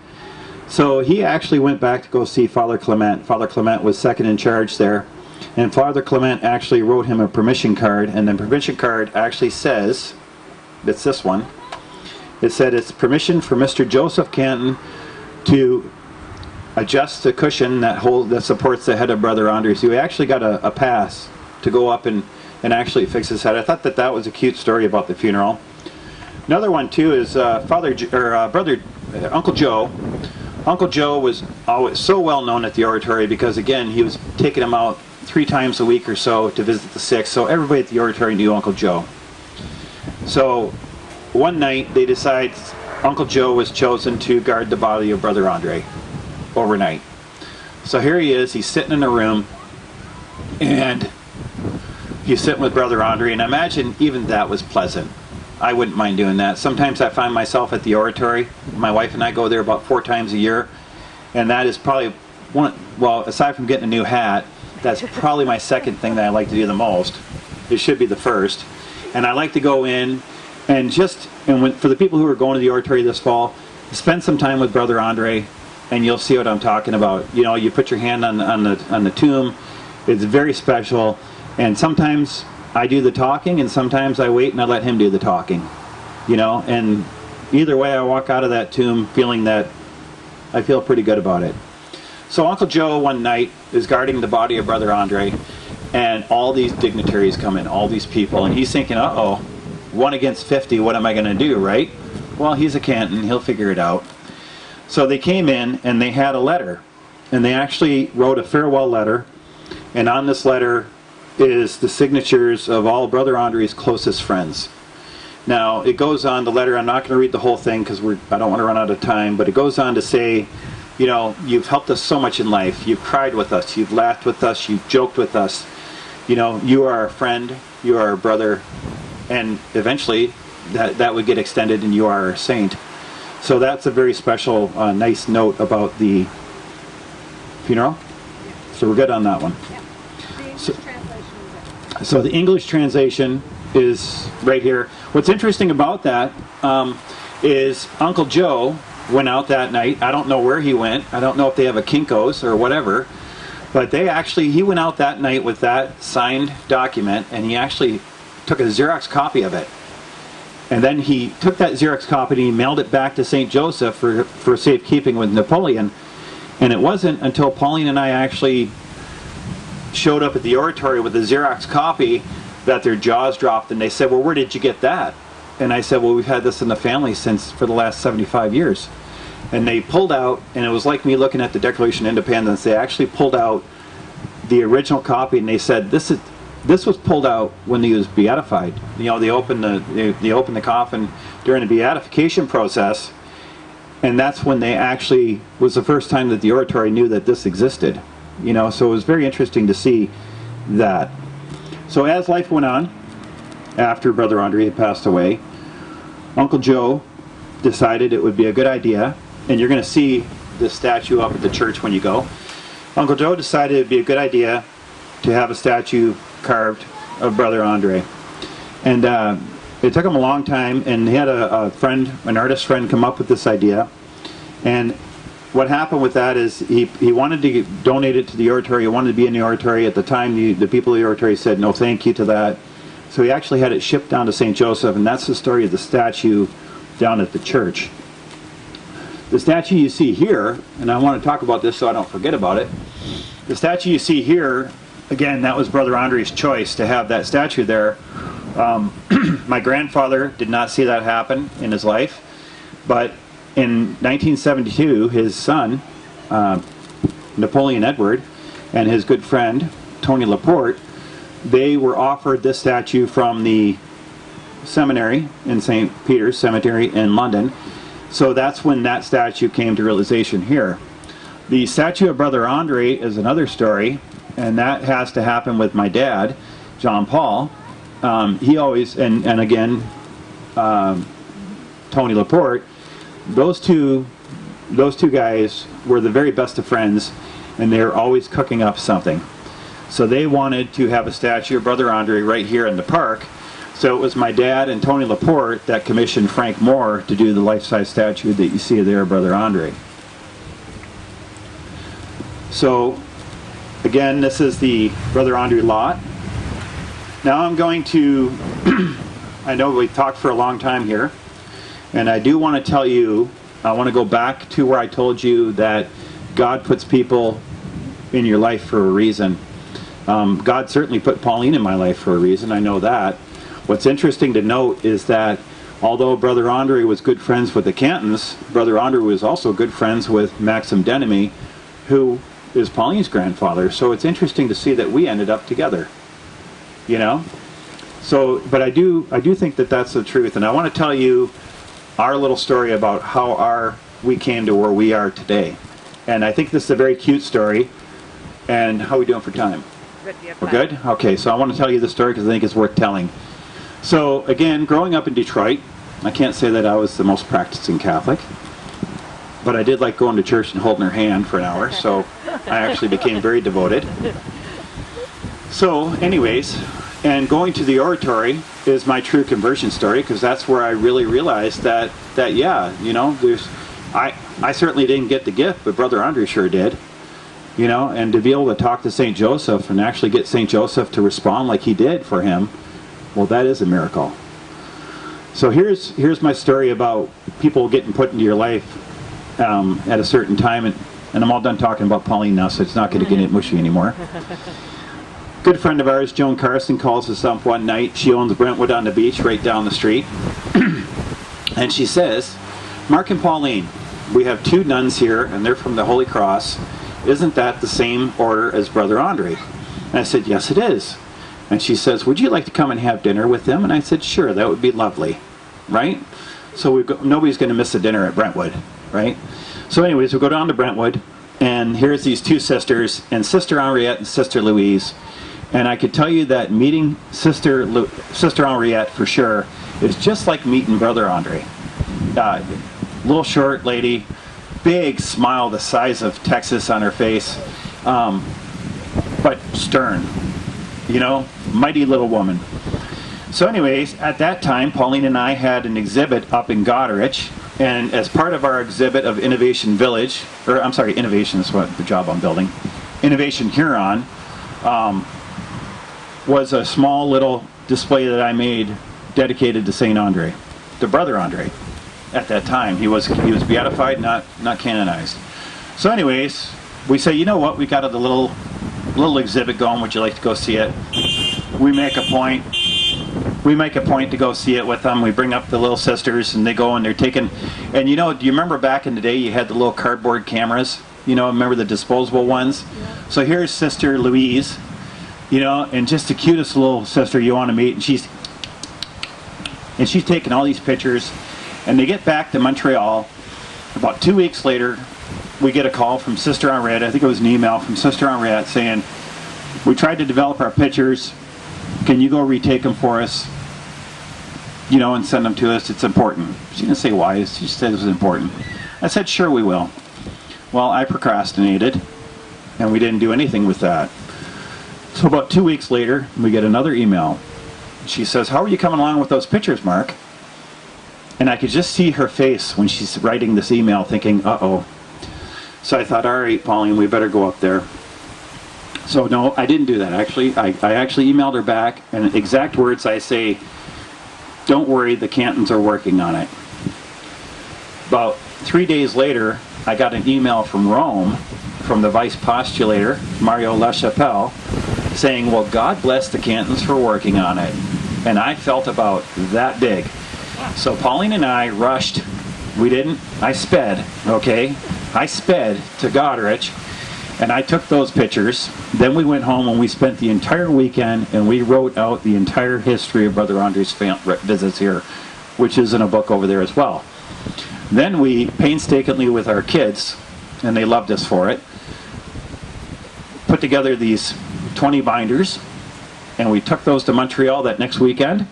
So he actually went back to go see Father Clement. Father Clement was second in charge there, and Father Clement actually wrote him a permission card, and the permission card actually says, it's this one, it said it's permission for Mr. Joseph Canton to adjust the cushion that supports the head of Brother Andre. So he actually got a pass to go up and actually fix his head. I thought that was a cute story about the funeral. Another one too is Uncle Joe. Uncle Joe was always so well known at the oratory because, again, he was taking him out 3 times a week or so to visit the sick. So everybody at the oratory knew Uncle Joe. So one night they decide Uncle Joe was chosen to guard the body of Brother Andre overnight. So here he is, he's sitting in a room, and he's sitting with Brother Andre, and imagine even that was pleasant. I wouldn't mind doing that. Sometimes I find myself at the oratory. My wife and I go there about 4 times a year, and that is probably aside from getting a new hat, that's probably my second thing that I like to do the most. It should be the first. And I like to go in and for the people who are going to the oratory this fall, spend some time with Brother Andre, and you'll see what I'm talking about. You put your hand on the tomb. It's very special, and sometimes I do the talking, and sometimes I wait and I let him do the talking. And either way, I walk out of that tomb feeling that I feel pretty good about it. So Uncle Joe one night is guarding the body of Brother Andre, and all these dignitaries come in, all these people, and he's thinking, uh-oh, 1 against 50, what am I going to do, right? Well, he's a Canton, he'll figure it out. So they came in and they had a letter, and they actually wrote a farewell letter, and on this letter is the signatures of all Brother Andre's closest friends. Now it goes on, the letter, I'm not going to read the whole thing because I don't want to run out of time, but it goes on to say, you've helped us so much in life, you've cried with us, you've laughed with us, you've joked with us, you are our friend, you are our brother, and eventually that would get extended and you are our saint. So that's a very special, nice note about the funeral. So we're good on that one. Yeah. The English translation is it. So the English translation is right here. What's interesting about that is Uncle Joe went out that night. I don't know where he went. I don't know if they have a Kinko's or whatever. But he went out that night with that signed document, and he actually took a Xerox copy of it. And then he took that Xerox copy and he mailed it back to St. Joseph for safekeeping with Napoleon. And it wasn't until Pauline and I actually showed up at the oratory with a Xerox copy that their jaws dropped, and they said, well, where did you get that? And I said, well, we've had this in the family for the last 75 years. And they pulled out, and it was like me looking at the Declaration of Independence, they actually pulled out the original copy, and they said, this was pulled out when he was beatified. They opened the coffin during the beatification process, and that's when they actually was the first time that the oratory knew that this existed. So it was very interesting to see that. So as life went on, after Brother Andre had passed away, Uncle Joe decided it would be a good idea, and you're going to see the statue up at the church when you go. Uncle Joe decided it would be a good idea to have a statue carved of Brother Andre. And it took him a long time, and he had a friend, an artist friend, come up with this idea. And what happened with that is he wanted to donate it to the oratory. He wanted to be in the oratory. At the time, the people of the oratory said no thank you to that. So he actually had it shipped down to St. Joseph, and that's the story of the statue down at the church. The statue you see here, and I want to talk about this so I don't forget about it. The statue you see here, again, that was Brother Andre's choice to have that statue there. My grandfather did not see that happen in his life, but in 1972, his son, Napoleon Edward, and his good friend, Tony Laporte, they were offered this statue from the seminary in St. Peter's Cemetery in London. So that's when that statue came to realization here. The statue of Brother Andre is another story, and that has to happen with my dad, John Paul. He always, and again, Tony Laporte, those two guys were the very best of friends, and they were always cooking up something. So they wanted to have a statue of Brother Andre right here in the park. So it was my dad and Tony Laporte that commissioned Frank Moore to do the life-size statue that you see there of Brother Andre. So again, this is the Brother Andre lot. Now I'm going to, I know we talked for a long time here, and I do want to tell you, I want to go back to where I told you that God puts people in your life for a reason. God certainly put Pauline in my life for a reason, I know that. What's interesting to note is that although Brother Andre was good friends with the Cantons, Brother Andre was also good friends with Maxim Denemy, who is Pauline's grandfather. So it's interesting to see that we ended up together, you know. So, but I do think that that's the truth, and I want to tell you our little story about how we came to where we are today. And I think this is a very cute story. And how are we doing for time? We're good? Okay, so I want to tell you the story because I think it's worth telling. So again, growing up in Detroit, I can't say that I was the most practicing Catholic, but I did like going to church and holding her hand for an hour, so I actually became very devoted. So anyways, and going to the oratory is my true conversion story, because that's where I really realized that yeah, you know, I certainly didn't get the gift, but Brother Andre sure did. You know, and to be able to talk to St. Joseph and actually get St. Joseph to respond like he did for him, well, that is a miracle. So here's my story about people getting put into your life at a certain time, and I'm all done talking about Pauline now, so it's not going to get mushy anymore. Good friend of ours, Joan Carson, calls us up one night. She owns Brentwood on the beach right down the street. And she says, Mark and Pauline, we have two nuns here, and they're from the Holy Cross. Isn't that the same order as Brother Andre? And I said, yes, it is. And she says, would you like to come and have dinner with them? And I said, sure, that would be lovely, right? So nobody's going to miss a dinner at Brentwood, right? So anyways, we go down to Brentwood, and here's these two sisters, and Sister Henriette and Sister Louise. And I could tell you that meeting Sister Henriette for sure is just like meeting Brother Andre. Little short lady, big smile the size of Texas on her face, but stern, you know, mighty little woman. So anyways, at that time, Pauline and I had an exhibit up in Goderich, and as part of our exhibit of Innovation Village, or I'm sorry, Innovation is what the job I'm building, Innovation Huron, was a small little display that I made dedicated to St. Andre, to Brother Andre. At that time, he was beatified, not canonized. So anyways, we say, you know what, we got a little exhibit going, would you like to go see it? We make a point to go see it with them. We bring up the little sisters, and they go and they're taking, and you know, do you remember back in the day you had the little cardboard cameras? You know, remember the disposable ones? Yeah. So here's Sister Louise, you know, and just the cutest little sister you want to meet, and she's taking all these pictures. And they get back to Montreal. About 2 weeks later, we get a call from Sister Henriette. I think it was an email from Sister Henriette saying, we tried to develop our pictures. Can you go retake them for us? You know, and send them to us. It's important. She didn't say why. She said it was important. I said, sure, we will. Well, I procrastinated, and we didn't do anything with that. So about 2 weeks later, we get another email. She says, how are you coming along with those pictures, Mark? And I could just see her face when she's writing this email thinking, uh-oh. So I thought, all right, Pauline, we better go up there. So no, I didn't do that actually. I actually emailed her back, and exact words I say, don't worry, the Cantons are working on it. About 3 days later, I got an email from Rome, from the vice postulator, Mario LaChapelle, saying, well, God bless the Cantons for working on it. And I felt about that big. So Pauline and I rushed. I sped, okay? I sped to Goderich, and I took those pictures. Then we went home and we spent the entire weekend and we wrote out the entire history of Brother Andre's visits here, which is in a book over there as well. Then we painstakingly with our kids, and they loved us for it, put together these 20 binders, and we took those to Montreal that next weekend.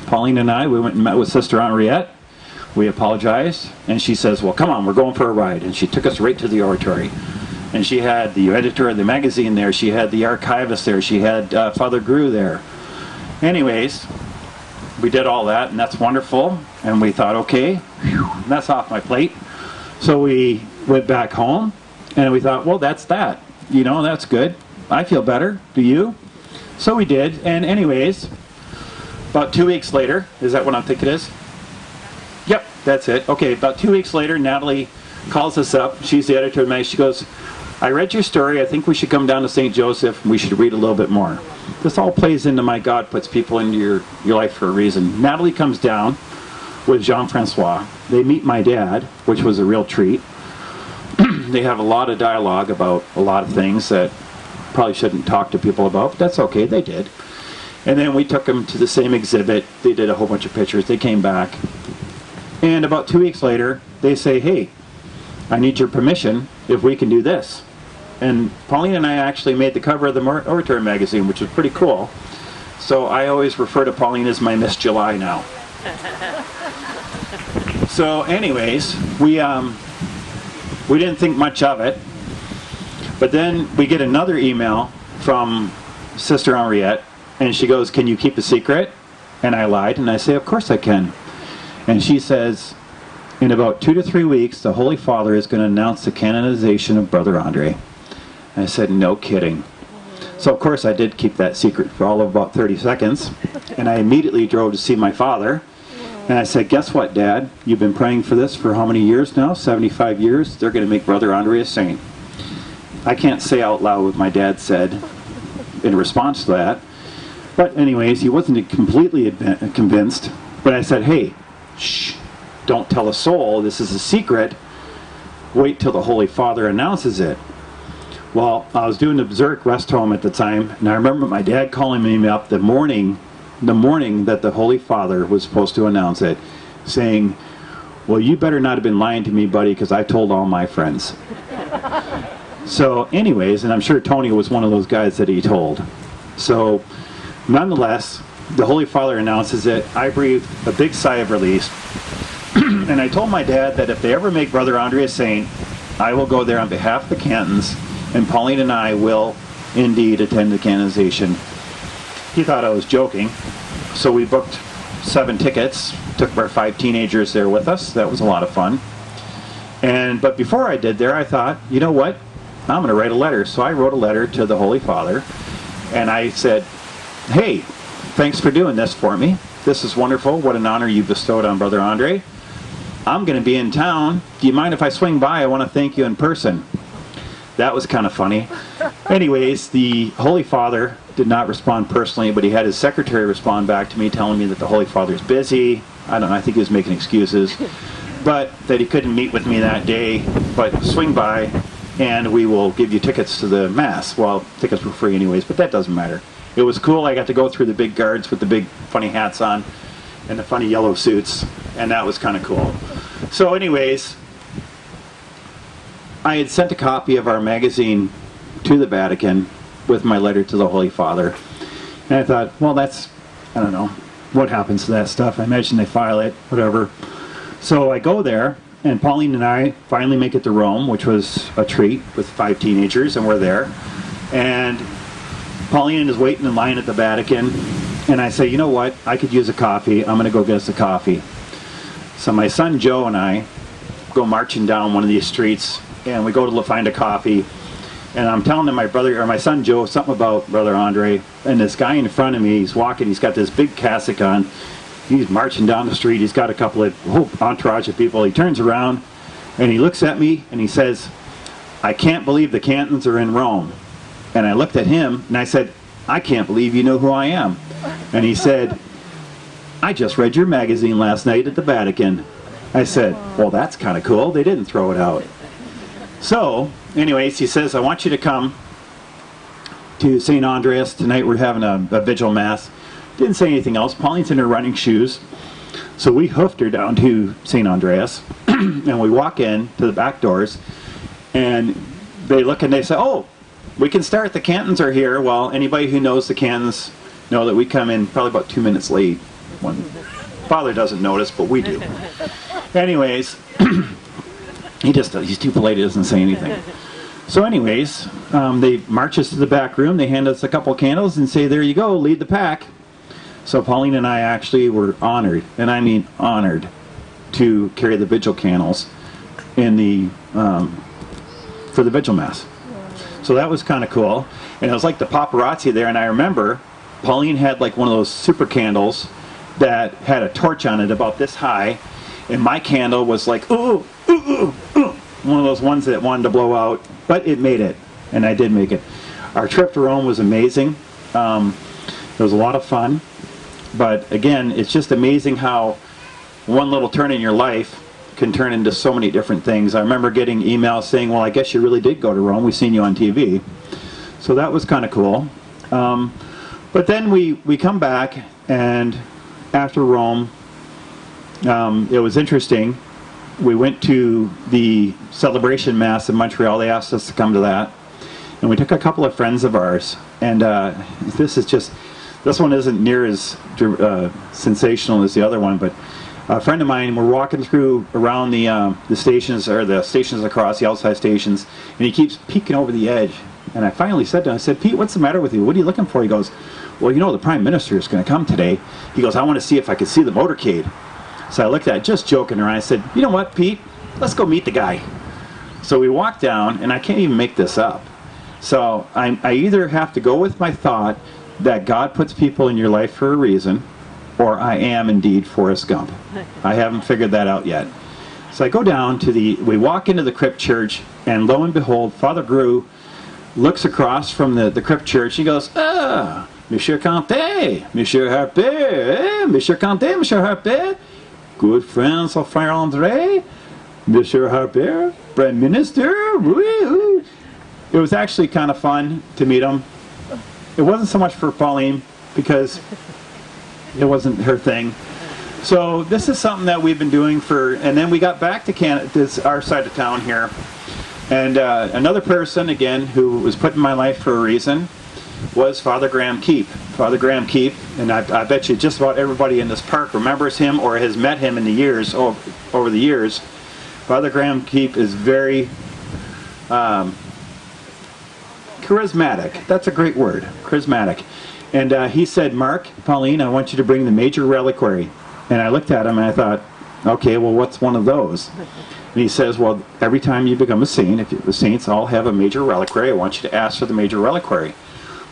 Pauline and I, we went and met with Sister Henriette. We apologized, and she says, well, come on, we're going for a ride. And she took us right to the oratory. And she had the editor of the magazine there. She had the archivist there. She had Father Grew there. Anyways, we did all that, and that's wonderful. And we thought, okay, that's off my plate. So we went back home, and we thought, well, that's that. You know, that's good. I feel better. Do you? So we did. And anyways, about 2 weeks later, is that what I think it is? Yep, that's it. Okay, about 2 weeks later, Natalie calls us up. She's the editor of the magazine. She goes, I read your story. I think we should come down to St. Joseph and we should read a little bit more. This all plays into my God puts people into your life for a reason. Natalie comes down with Jean-Francois. They meet my dad, which was a real treat. They have a lot of dialogue about a lot of things that probably shouldn't talk to people about, but that's okay, they did. And then we took them to the same exhibit. They did a whole bunch of pictures. They came back. And about 2 weeks later, they say, hey, I need your permission if we can do this. And Pauline and I actually made the cover of the Oratory magazine, which was pretty cool. So I always refer to Pauline as my Miss July now. So anyways, we didn't think much of it. But then we get another email from Sister Henriette, and she goes, can you keep a secret? And I lied, and I say, of course I can. And she says, in about 2 to 3 weeks, the Holy Father is going to announce the canonization of Brother Andre. And I said, no kidding. So of course I did keep that secret for all of about 30 seconds. And I immediately drove to see my father. And I said, guess what, Dad? You've been praying for this for how many years now? 75 years? They're going to make Brother Andre a saint. I can't say out loud what my dad said in response to that. But anyways, he wasn't completely convinced. But I said, hey, shh, don't tell a soul. This is a secret. Wait till the Holy Father announces it. Well, I was doing the Berserk rest home at the time, and I remember my dad calling me up the morning that the Holy Father was supposed to announce it, saying, well, you better not have been lying to me, buddy, because I told all my friends. So anyways, and I'm sure Tony was one of those guys that he told. So nonetheless, the Holy Father announces it. I breathed a big sigh of relief. And I told my dad that if they ever make Brother Andre a saint, I will go there on behalf of the Cantons, and Pauline and I will indeed attend the canonization. He thought I was joking, so we booked 7 tickets, took our 5 teenagers there with us. That was a lot of fun. But before I did there, I thought, you know what? I'm going to write a letter. So I wrote a letter to the Holy Father, and I said, hey, thanks for doing this for me. This is wonderful. What an honor you bestowed on Brother Andre. I'm going to be in town. Do you mind if I swing by? I want to thank you in person. That was kind of funny. Anyways, the Holy Father did not respond personally, but he had his secretary respond back to me telling me that the Holy Father's busy. I don't know, I think he was making excuses. But that he couldn't meet with me that day, but swing by and we will give you tickets to the Mass. Well, tickets were free anyways, but that doesn't matter. It was cool. I got to go through the big guards with the big funny hats on and the funny yellow suits, and that was kind of cool. So anyways, I had sent a copy of our magazine to the Vatican with my letter to the Holy Father. And I thought, well, that's, I don't know, what happens to that stuff? I imagine they file it, whatever. So I go there, and Pauline and I finally make it to Rome, which was a treat with 5 teenagers, and we're there. And Pauline is waiting in line at the Vatican, and I say, you know what, I could use a coffee. I'm going to go get us a coffee. So my son Joe and I go marching down one of these streets, and we go to find a coffee. And I'm telling him my son Joe, something about Brother Andre, and this guy in front of me, he's walking, he's got this big cassock on, he's marching down the street, he's got a whole entourage of people. He turns around and he looks at me and he says, I can't believe the Cantons are in Rome. And I looked at him and I said, I can't believe you know who I am. And he said, I just read your magazine last night at the Vatican. I said, well, that's kind of cool. They didn't throw it out. So, anyways, he says, I want you to come to St. Andreas. Tonight we're having a vigil mass. Didn't say anything else. Pauline's in her running shoes. So we hoofed her down to St. Andreas. And we walk in to the back doors. And they look and they say, oh, we can start. The Cantons are here. Well, anybody who knows the Cantons know that we come in probably about 2 minutes late. When Father doesn't notice, but we do. Anyways, he's too polite, he doesn't say anything. So anyways, they march us to the back room, they hand us a couple candles and say, there you go, lead the pack. So Pauline and I actually were honored, and I mean honored, to carry the vigil candles in the for the vigil mass. So that was kind of cool. And it was like the paparazzi there, and I remember Pauline had like one of those super candles that had a torch on it about this high, and my candle was like, ooh, ooh, ooh, ooh, one of those ones that wanted to blow out, but it made it, and I did make it. Our trip to Rome was amazing. It was a lot of fun, but again, it's just amazing how one little turn in your life can turn into so many different things. I remember getting emails saying, well, I guess you really did go to Rome, we've seen you on TV. So that was kind of cool. But then we come back, and after Rome, it was interesting. We went to the celebration mass in Montreal. They asked us to come to that, and we took a couple of friends of ours. And this one isn't near as sensational as the other one, but a friend of mine, we're walking through around the stations, or the stations across, the outside stations, and he keeps peeking over the edge. And I finally said to him, I said, Pete, what's the matter with you? What are you looking for? He goes, well, you know, the Prime Minister is going to come today. He goes, I want to see if I could see the motorcade. So I looked at it, just joking around. I said, you know what, Pete? Let's go meet the guy. So we walked down, and I can't even make this up. So I either have to go with my thought that God puts people in your life for a reason, or I am indeed Forrest Gump. I haven't figured that out yet. So I go down to we walk into the crypt church, and lo and behold, Father Gru looks across from the crypt church. He goes, ah, Monsieur Canté, Monsieur Harpé, Monsieur Canté, Monsieur Harpé, good friends of Frère André, Monsieur Harpé, Prime Minister. Woo-hoo. It was actually kind of fun to meet him. It wasn't so much for Pauline, because it wasn't her thing. So this is something that we've been doing and then we got back to Canada, this our side of town here. And another person, again, who was put in my life for a reason was Father Graham Keep. Father Graham Keep, and I bet you just about everybody in this park remembers him or has met him in the years, over the years. Father Graham Keep is very charismatic. That's a great word, charismatic. And he said, Mark, Pauline, I want you to bring the major reliquary. And I looked at him and I thought, okay, well, what's one of those? And he says, well, every time you become a saint, if the saints all have a major reliquary, I want you to ask for the major reliquary.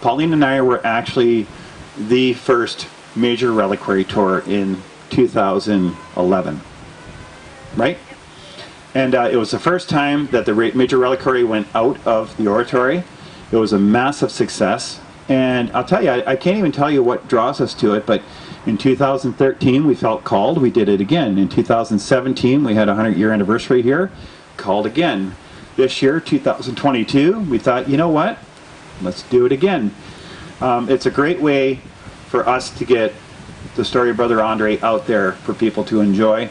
Pauline and I were actually the first major reliquary tour in 2011, right? And it was the first time that the major reliquary went out of the oratory. It was a massive success. And I'll tell you, I can't even tell you what draws us to it, but in 2013 we felt called, we did it again. In 2017 we had a 100-year anniversary here, called again. This year, 2022, we thought, you know what, let's do it again. It's a great way for us to get the story of Brother Andre out there for people to enjoy.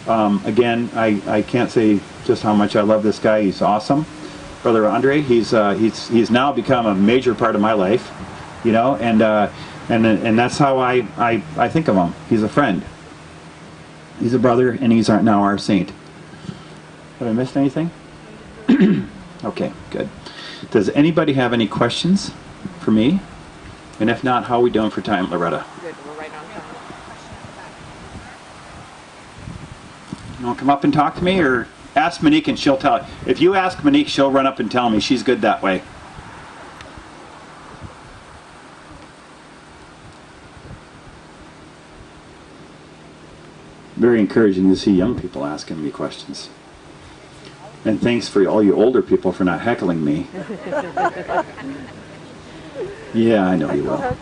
Again, I can't say just how much I love this guy. He's awesome. Brother Andre, he's now become a major part of my life, you know, and that's how I think of him. He's a friend. He's a brother, and he's now our saint. Have I missed anything? Okay, good. Does anybody have any questions for me? And if not, how are we doing for time, Loretta? Good, we're right on time. You want to come up and talk to me, or ask Monique and she'll tell you. If you ask Monique, she'll run up and tell me. She's good that way. Very encouraging to see young people asking me questions. And thanks for all you older people for not heckling me. Yeah, I know you will.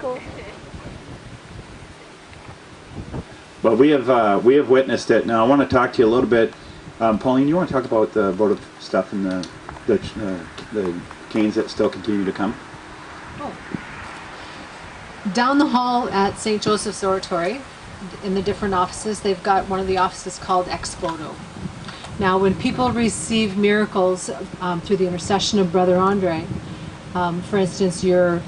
But we have witnessed it. Now I want to talk to you a little bit. Pauline, you want to talk about the votive stuff and the canes that still continue to come? Oh. Down the hall at St. Joseph's Oratory, in the different offices, they've got one of the offices called Ex Voto. Now, when people receive miracles through the intercession of Brother Andre, for instance, you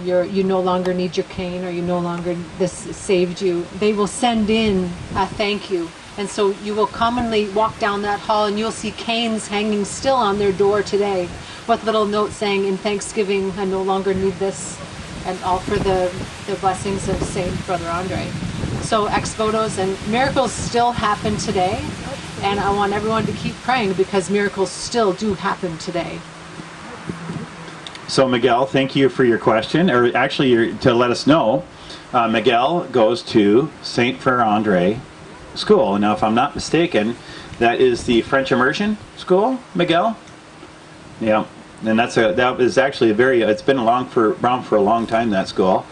no longer need your cane, or you no longer, this saved you, they will send in a thank you. And so you will commonly walk down that hall and you'll see canes hanging still on their door today with little notes saying, in thanksgiving, I no longer need this, and all for the blessings of Saint Brother Andre. So ex votos and miracles still happen today, and I want everyone to keep praying because miracles still do happen today. So Miguel, thank you for your question, or actually to let us know, Miguel goes to Saint Frere Andre School. Now, if I'm not mistaken, that is the French immersion school, Miguel? Yeah, and that is actually it's been around for a long time, that school.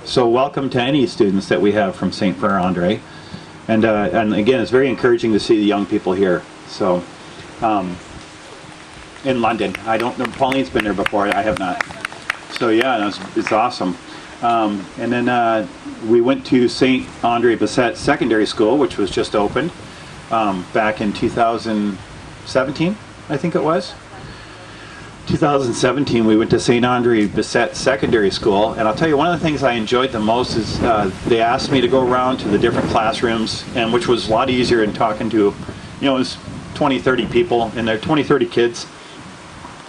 So welcome to any students that we have from Saint Frere Andre. And again, it's very encouraging to see the young people here. So, in London. I don't know, Pauline's been there before, I have not. So yeah, it's awesome. And then we went to St. Andre Bessette Secondary School, which was just opened back in 2017, I think it was. 2017, we went to St. Andre Bessette Secondary School, and I'll tell you, one of the things I enjoyed the most is they asked me to go around to the different classrooms, and which was a lot easier in talking to, it was 20, 30 people in there, 20, 30 kids.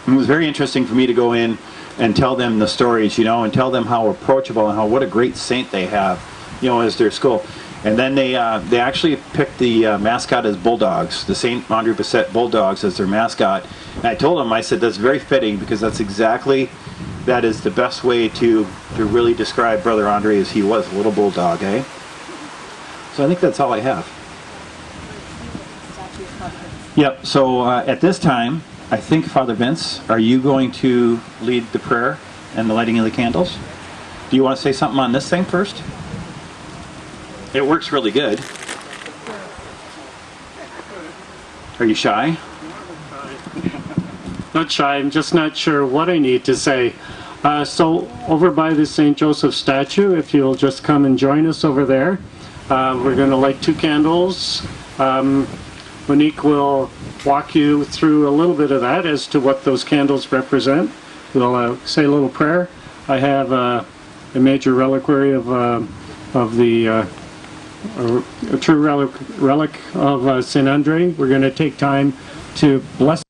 And it was very interesting for me to go in and tell them the stories, and tell them how approachable and what a great saint they have, as their school. And then they actually picked the mascot as Bulldogs, the St. Andre Bessette Bulldogs as their mascot. And I told them, I said, that's very fitting because that is the best way to really describe Brother Andre, as he was a little bulldog, eh? So I think that's all I have. Yep, so at this time, I think, Father Vince, are you going to lead the prayer and the lighting of the candles? Do you want to say something on this thing first? It works really good. Are you shy? Not shy, I'm just not sure what I need to say. So over by the St. Joseph statue, if you'll just come and join us over there. We're going to light 2 candles. Monique will walk you through a little bit of that as to what those candles represent. We'll say a little prayer. I have a major reliquary of the a true relic of St. Andre. We're going to take time to bless